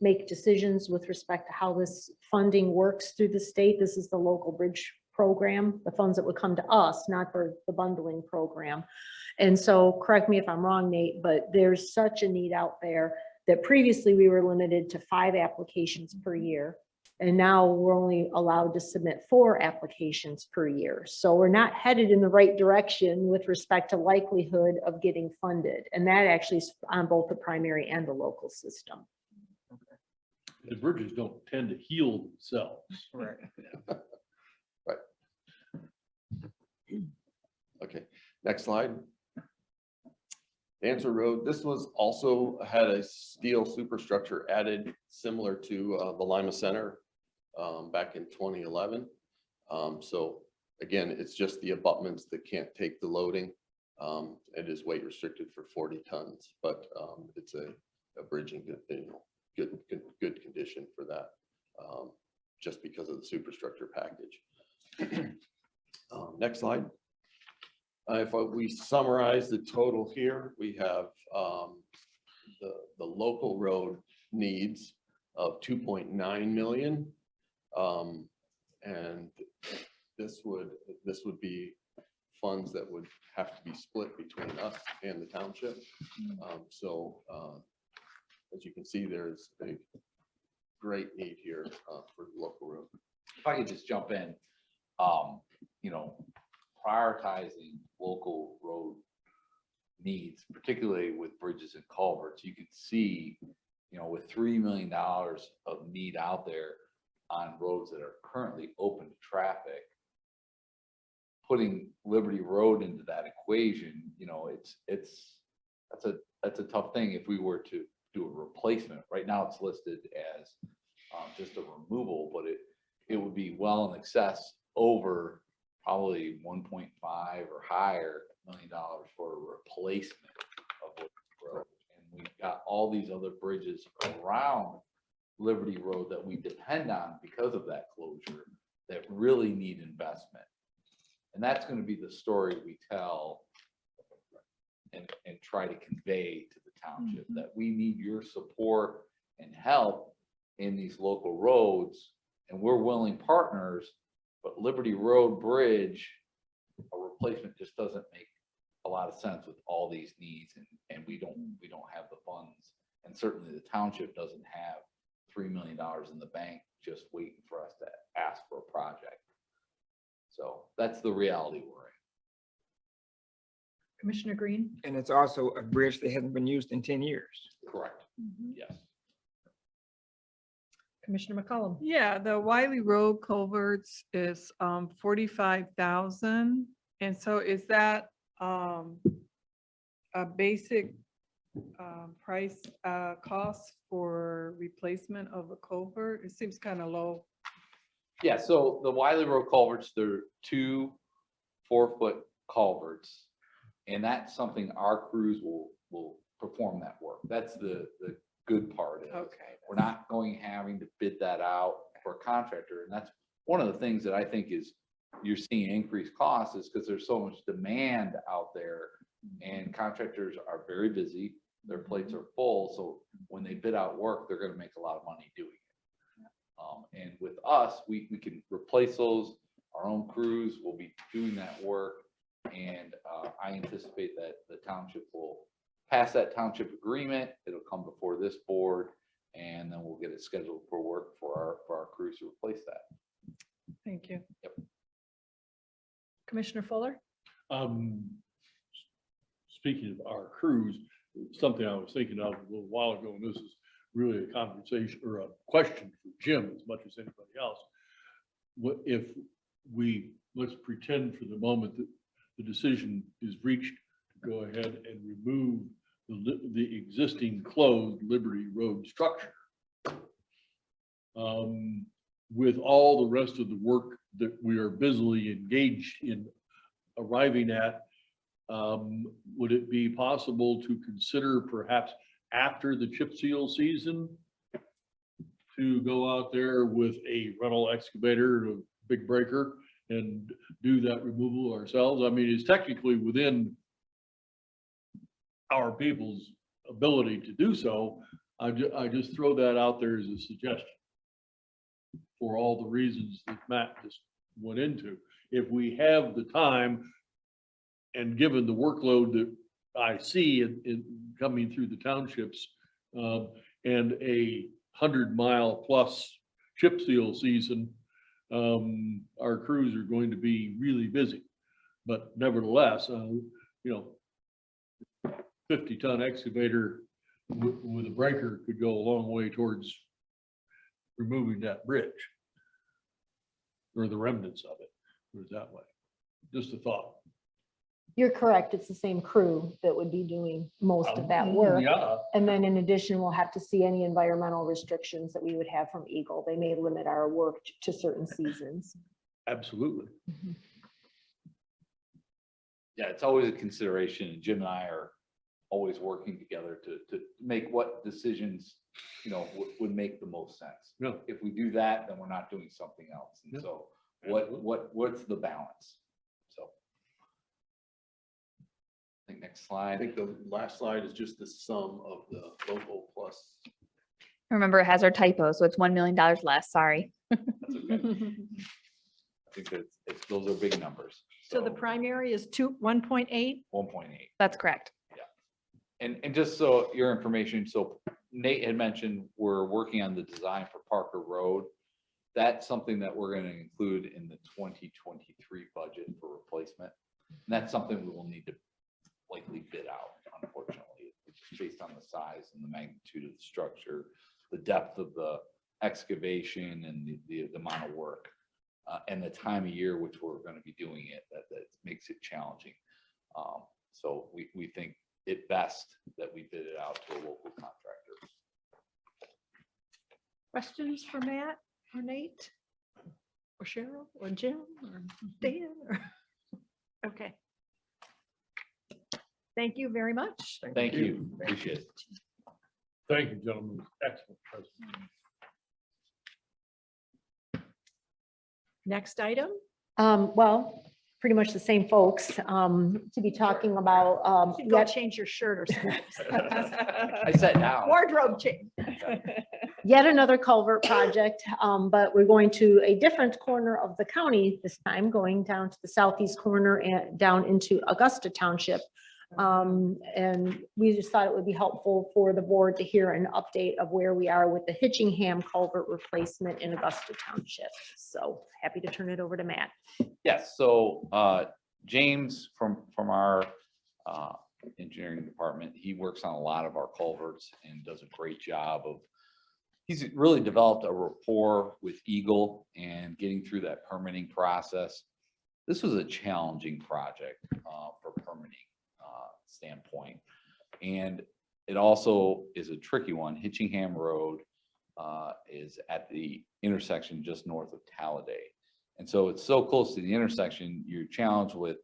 make decisions with respect to how this funding works through the state. This is the local bridge program, the funds that would come to us, not for the bundling program. And so, correct me if I'm wrong, Nate, but there's such a need out there that previously we were limited to 5 applications per year. And now we're only allowed to submit 4 applications per year. So we're not headed in the right direction with respect to likelihood of getting funded. And that actually is on both the primary and the local system. The bridges don't tend to heal themselves. Right. Right. Okay, next slide. Dancer Road, this was also had a steel superstructure added similar to the Lima Center back in 2011. So again, it's just the abutments that can't take the loading. It is weight restricted for 40 tons, but it's a bridge in good condition for that, just because of the superstructure package. Next slide. If we summarize the total here, we have the local road needs of 2.9 million. And this would be funds that would have to be split between us and the township. So as you can see, there's a great need here for the local road. If I could just jump in, you know, prioritizing local road needs, particularly with bridges and culverts, you can see, you know, with $3 million of need out there on roads that are currently open to traffic, putting Liberty Road into that equation, you know, that's a tough thing if we were to do a replacement. Right now it's listed as just a removal, but it would be well in excess over probably 1.5 or higher $1 million for a replacement of Liberty Road. And we've got all these other bridges around Liberty Road that we depend on because of that closure that really need investment. And that's going to be the story we tell and try to convey to the township, that we need your support and help in these local roads, and we're willing partners, but Liberty Road Bridge, a replacement just doesn't make a lot of sense with all these needs, and we don't have the funds. And certainly the township doesn't have $3 million in the bank just waiting for us to ask for a project. So that's the reality we're in. Commissioner Green? And it's also a bridge that hasn't been used in 10 years. Correct. Yes. Commissioner McCollum? Yeah, the Wiley Road culverts is 45,000. And so is that a basic price cost for replacement of a culvert? It seems kind of low. Yeah, so the Wiley Road culverts, they're 2 4-foot culverts. And that's something our crews will perform that work. That's the good part. Okay. We're not having to bid that out for a contractor. And that's one of the things that I think is you're seeing increased costs is because there's so much demand out there and contractors are very busy. Their plates are full. So when they bid out work, they're going to make a lot of money doing it. And with us, we can replace those. Our own crews will be doing that work. And I anticipate that the township will pass that township agreement. It'll come before this board, and then we'll get it scheduled for work for our crews to replace that. Thank you. Yep. Commissioner Fuller? Speaking of our crews, something I was thinking of a little while ago, and this is really a conversation or a question for Jim as much as anybody else. What if let's pretend for the moment that the decision is reached to go ahead and remove the existing closed Liberty Road structure. With all the rest of the work that we are busily engaged in arriving at, would it be possible to consider perhaps after the chip seal season to go out there with a rental excavator, a big breaker, and do that removal ourselves? I mean, it's technically within our people's ability to do so. I just throw that out there as a suggestion for all the reasons that Matt just went into. If we have the time and given the workload that I see in coming through the townships, and a 100-mile plus chip seal season, our crews are going to be really busy. But nevertheless, 50-ton excavator with a breaker could go a long way towards removing that bridge or the remnants of it, put it that way. Just a thought. You're correct. It's the same crew that would be doing most of that work. Yeah, And then in addition, we'll have to see any environmental restrictions that we would have from Eagle. They may limit our work to certain seasons. absolutely. Yeah, it's always a consideration, and Jim and I are always working together to make what decisions, would make the most sense. Yeah. If we do that, then we're not doing something else. And Yeah. so what's the balance? So. I think next I slide. think the last slide is just the sum of the local plus. Remember, it has our typo, so it's $1 million less, sorry. That's okay. I think that those are big numbers. So the primary is 1.8? 1.8. That's correct. And just so your information, so Nate had mentioned, we're working on the design for Parker Road. That's something that we're going to include in the 2023 budget for replacement. And that's something we will need to likely bid out, unfortunately. It just based on the size and the magnitude of the structure, the depth of the excavation and the amount of work, and the time of year which we're going to be doing it, that makes it challenging. So we think it best that we bid it out to a local contractor. Questions for Matt or Nate? Or Cheryl or Jim or Dan? or- Okay. Thank you very much. Thank you. Appreciate it. Thank you, gentlemen. Excellent presentation. Next item. Well, pretty much the same folks, to be talking about, Go yet, change your shirt or something. I sat down. Wardrobe change. yet another culvert project, but we're going to a different corner of the county this time, going down to the southeast corner and down into Augusta Township. And we just thought it would be helpful for the board to hear an update of where we are with the Hitching culvert replacement in Augusta Township. So happy to turn it over to Matt. Yes, so James from our engineering department, he works on a lot of our culverts and does a great job of, he's really developed a rapport with Eagle and getting through that permitting process. This was a challenging project for permitting standpoint. And it also is a tricky one. Hitching Road is at the intersection just north of Talladay. And so it's so close to the intersection, you're challenged with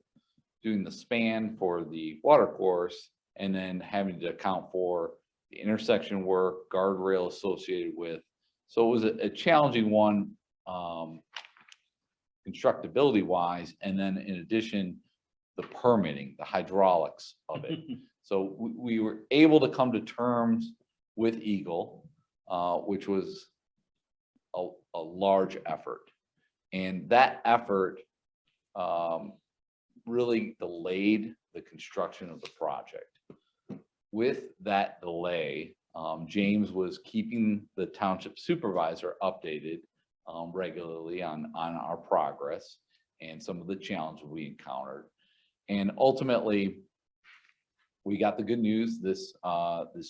doing the span for the water course and then having to account for the intersection work, guardrail associated with. So it was a challenging one constructability wise. And then in addition, the permitting, the hydraulics of it. So we were able to come to terms with Eagle, which was a large effort. And that effort really delayed the construction of the project. With that delay, James was keeping the township supervisor updated regularly on our progress and some of the challenges we encountered. And ultimately, we got the good news this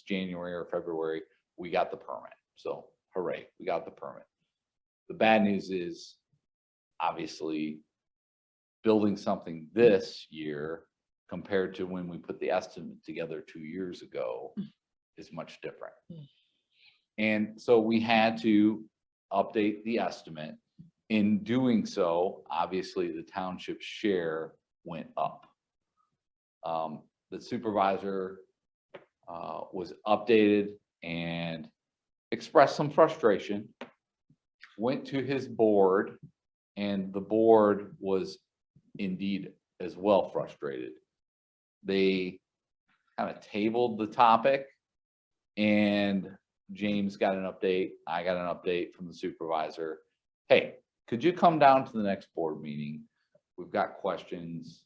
January or February, we got the permit. So hooray, we got the permit. The bad news is obviously building something this year compared to when we put the estimate together 2 years ago is much different. And so we had to update the estimate. In doing so, obviously the township share went up. The supervisor was updated and expressed some frustration, went to his board, and the board was indeed as well frustrated. They kind of tabled the topic, and James got an update. I got an update from the supervisor. Hey, could you come down to the next board meeting? We've got questions.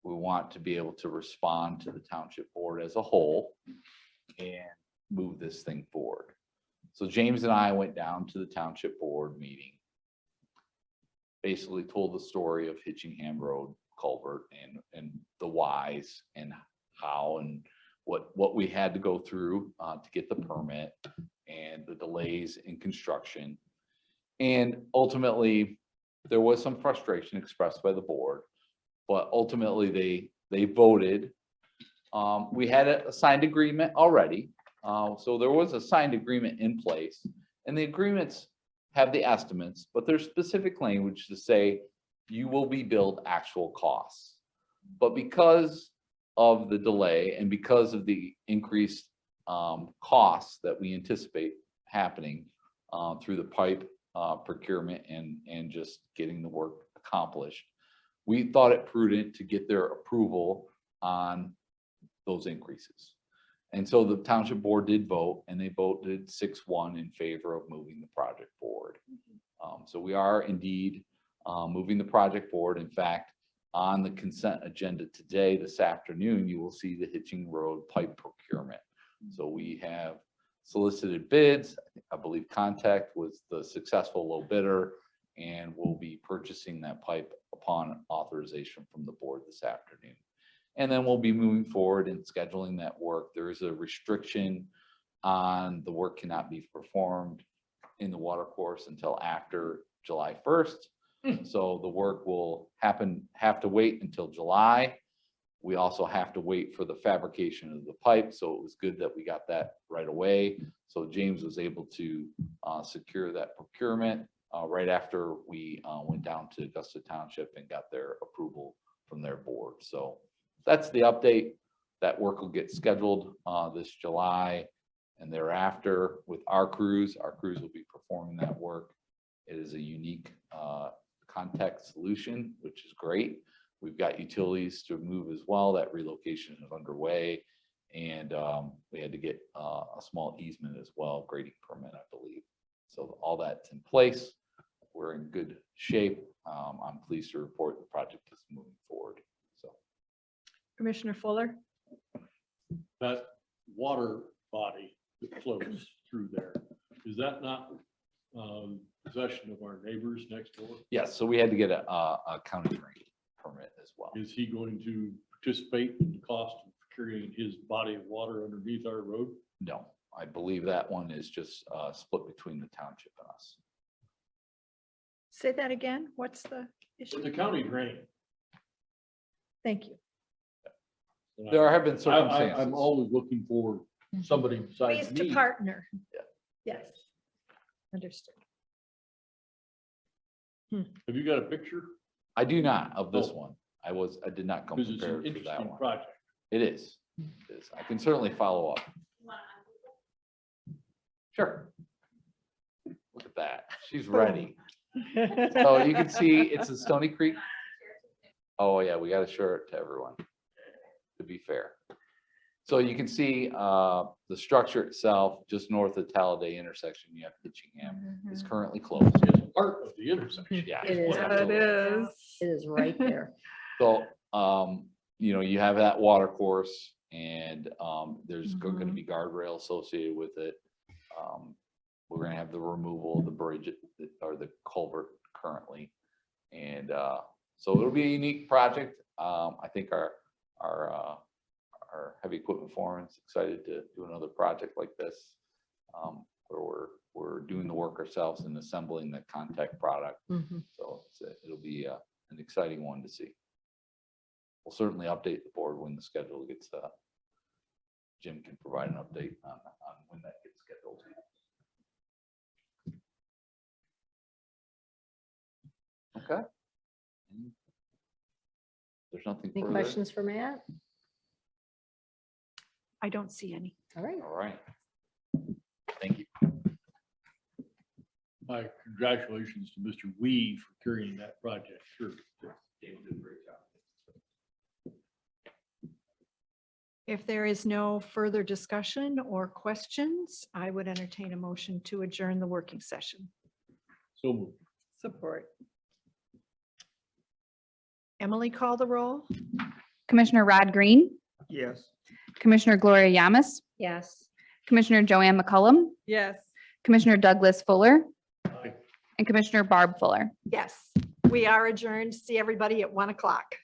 We want to be able to respond to the township board as a whole and move this thing forward. So James and I went down to the township board meeting, basically told the story of Hitching Road culvert and the whys and how and what we had to go through to get the permit and the delays in construction. And ultimately, there was some frustration expressed by the board, but ultimately they voted. We had a signed agreement already. So there was a signed agreement in place, and the agreements have the estimates, but there's specific language to say you will be billed actual costs. But because of the delay and because of the increased costs that we anticipate happening through the pipe procurement and just getting the work accomplished, we thought it prudent to get their approval on those increases. And so the township board did vote, and they voted 6-1 in favor of moving the project forward. So we are indeed moving the project forward. In fact, on the consent agenda today, this afternoon, you will see the Hitching Road pipe procurement. So we have solicited bids. I believe Contact was the successful low bidder, and we'll be purchasing that pipe upon authorization from the board this afternoon. And then we'll be moving forward and scheduling that work. There is a restriction on the work cannot be performed in the water course until after July 1st. So the work will have to wait until July. We also have to wait for the fabrication of the pipe. So it was good that we got that right away. So James was able to secure that procurement right after we went down to Augusta Township and got their approval from their board. So that's the update. That work will get scheduled this July and thereafter with our crews. Our crews will be performing that work. It is a unique context solution, which is great. We've got utilities to move as well. That relocation is underway. And we had to get a small easement as well, grading permit, I believe. So all that's in place. We're in good shape. I'm pleased to report the project is moving forward. So Commissioner Fuller? That water body that flows through there, is that not possession of our neighbors next door? yes, so we had to get a county drain permit as well. Is he going to participate in the cost of carrying his body of water underneath our road? No, I believe that one is just split between the township and us. Say that again. What's the It's issue? a county drain. Thank you. And There have been I'm circumstances. always looking for somebody besides Pleased to me. partner. Yeah. Yes. Understood. Have you got a picture? I do not of this Oh. one. I did not come Because it's an prepared for that interesting one. project. It is. It is. I can certainly follow up. Sure. Look at that. She's ready. So you can see it's a Stony Creek. Oh, yeah, we got to show it to everyone, to be fair. So you can see the structure itself, just north of Talladay intersection, you have Hitching. It's currently closed. It's part of the intersection. Yeah. It is. Yeah, it is. It is right there. So, you know, you have that water course and there's going to be guardrail associated with it. We're going to have the removal of the bridge or the culvert currently. And so it'll be a unique project. I think our heavy equipment foreman is excited to do another project like this, where we're doing the work ourselves and assembling the contact product. So it'll be an exciting one to see. We'll certainly update the board when the schedule gets, Jim can provide an update on when that gets scheduled. Okay. There's nothing Any further. questions for Matt? I don't see any. All right. All right. Thank you. My congratulations to Mr. Wee for carrying that project through. Dave did a great job. If there is no further discussion or questions, I would entertain a motion to adjourn the working session. So moved. Support. Emily, call the roll. Commissioner Rod Green, Yes. Commissioner Gloria Yamas, Yes. Commissioner Joanne McCullum, Yes. Commissioner Douglas Fuller, Aye. and Commissioner Barb Fuller. Yes, we are adjourned. See everybody at 1 o'clock.